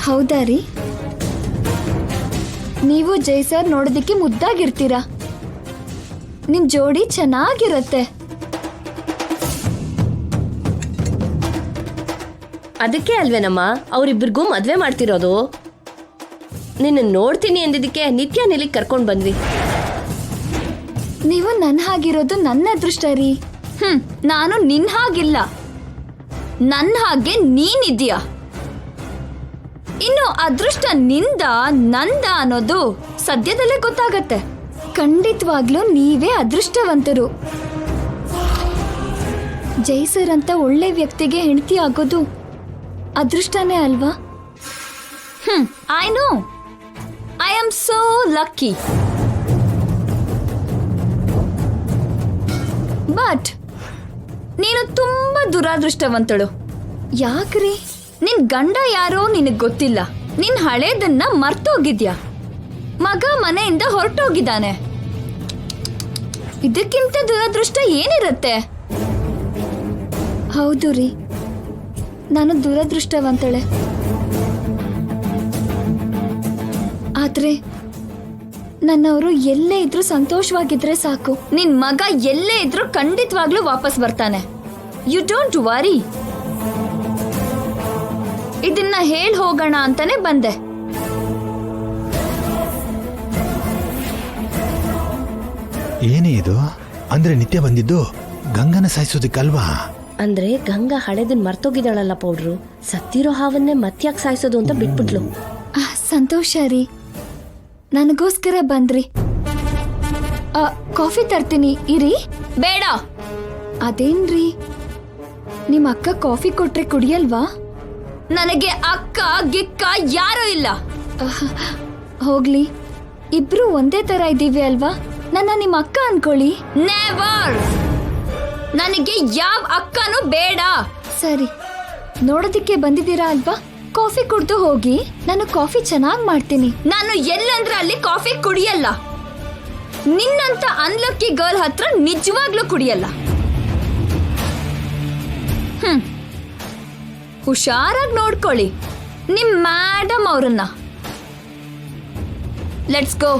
ಹೌದಾ ರೀ? ನೀವು ಜೈ ಸರ್ ನೋಡೋದಕ್ಕೆ ಮುದ್ದಾಗಿರ್ತೀರಾ. ನಿಮ್ ಜೋಡಿ ಚೆನ್ನಾಗಿರತ್ತೆ. ಅದಕ್ಕೆ ಅಲ್ವೇನಮ್ಮ ಅವರಿಬ್ಬರಿಗೂ ಮದ್ವೆ ಮಾಡ್ತಿರೋದು. ನಿನ್ನ ನೋಡ್ತೀನಿ ಅಂದಿದ್ದಕ್ಕೆ ನಿತ್ಯ ನಿಲ್ಲಿಗೆ ಕರ್ಕೊಂಡು ಬಂದ್ವಿ. ನೀವು ನನ್ನ ಹಾಗಿರೋದು ನನ್ನ ಅದೃಷ್ಟ ರೀ. ನಾನು ನಿನ್ ಹಾಗಿಲ್ಲ, ನನ್ನ ಹಾಗೆ ನೀನಿದ್ಯಾ. ಇನ್ನು ಅದೃಷ್ಟ ನಿಂದ ನಂದ ಅನ್ನೋದು ಸದ್ಯದಲ್ಲೇ ಗೊತ್ತಾಗತ್ತೆ. ಖಂಡಿತವಾಗ್ಲೂ ನೀವೇ ಅದೃಷ್ಟವಂತರು. ಜೈ ಸರ್ ಅಂತ ಒಳ್ಳೆ ವ್ಯಕ್ತಿಗೆ ಹೆಂಡತಿ ಆಗೋದು ಅದೃಷ್ಟನೇ ಅಲ್ವಾ? I know, I am so lucky. But ನೀನು ತುಂಬಾ ದುರಾದೃಷ್ಟವಂತಳು. ಯಾಕ್ರಿ? ನಿನ್ ಗಂಡ ಯಾರೋ ನಿನಗ್ ಗೊತ್ತಿಲ್ಲ. ನಿನ್ ಹಳೇದನ್ನ ಮರ್ತೋಗಿದ್ಯಾ. ಮಗ ಮನೆಯಿಂದ ಹೊರಟೋಗಿದ್ದಾನೆ. ಇದಕ್ಕಿಂತ ದುರಾದೃಷ್ಟ ಏನಿರತ್ತೆ? ಹೌದು ರೀ, ನಾನು ದುರದೃಷ್ಟವಂತಳೆ. ಆದ್ರೆ ನನ್ನವರು ಎಲ್ಲೇ ಇದ್ರೂ ಸಂತೋಷವಾಗಿದ್ರೆ ಸಾಕು. ನಿನ್ ಮಗ ಎಲ್ಲೇ ಇದ್ರೂ ಖಂಡಿತವಾಗ್ಲೂ ವಾಪಸ್ ಬರ್ತಾನೆ. You don't worry. ಇದನ್ನ ಹೇಳ್ ಹೋಗೋಣ ಅಂತಾನೆ ಬಂದೆ. ಏನೇ ಇದು? ಅಂದ್ರೆ ನಿತ್ಯ ಬಂದಿದ್ದು ಗಂಗನ ಸಾಯಿಸೋದಿಕ್ಕಲ್ವಾ? ಅಂದ್ರೆ ಗಂಗಾ ಹಳೆದನ್ ಮರ್ತೋಗಿದ್ದಾಳಲ್ಲ ಪೌಡ್ರು. ಸತ್ತಿರೋ ಹಾವನ್ನೇ ಮತ್ಯಾಕ್ ಸಾಯಿಸೋದು ಅಂತ ಬಿಟ್ಬಿಟ್ಲು. ಸಂತೋಷ ರೀ, ನನಗೋಸ್ಕರ ಬಂದ್ರಿ. ಕಾಫಿ ತರ್ತೀನಿ ಇರಿ. ಬೇಡ. ಅದೇನ್ರಿ, ನಿಮ್ ಅಕ್ಕ ಕಾಫಿ ಕೊಟ್ರೆ ಕುಡಿಯಲ್ವಾ? ನನಗೆ ಅಕ್ಕ ಗಿಕ್ಕ ಯಾರೂ ಇಲ್ಲ. ಹೋಗ್ಲಿ, ಇಬ್ರು ಒಂದೇ ತರ ಇದ್ದೀವಿ ಅಲ್ವಾ? ನನ್ನ ನಿಮ್ಮ ಅಕ್ಕ ಅನ್ಕೊಳ್ಳಿ. ನೆವರ್. ನನಗೆ ಯಾವ ಅಕ್ಕನೂ ಬೇಡ. ಸರಿ, ನೋಡೋದಿಕ್ಕೆ ಬಂದಿದ್ದೀರಾ ಅಲ್ವಾ? ಕಾಫಿ ಕುಡ್ದು ಹೋಗಿ. ನಾನು ಕಾಫಿ ಚೆನ್ನಾಗಿ ಮಾಡ್ತೀನಿ. ನಾನು ಎಲ್ಲಂದ್ರೆ ಅಲ್ಲಿ ಕಾಫಿ ಕುಡಿಯಲ್ಲ. ನಿನ್ನಂತ ಅನ್ಲಕ್ಕಿ ಗರ್ಲ್ ಹತ್ರ ನಿಜವಾಗ್ಲೂ ಕುಡಿಯಲ್ಲ. ಹುಷಾರಾಗಿ ನೋಡ್ಕೊಳ್ಳಿ ನಿಮ್ ಮ್ಯಾಡಮ್ ಅವ್ರನ್ನ. Let's go.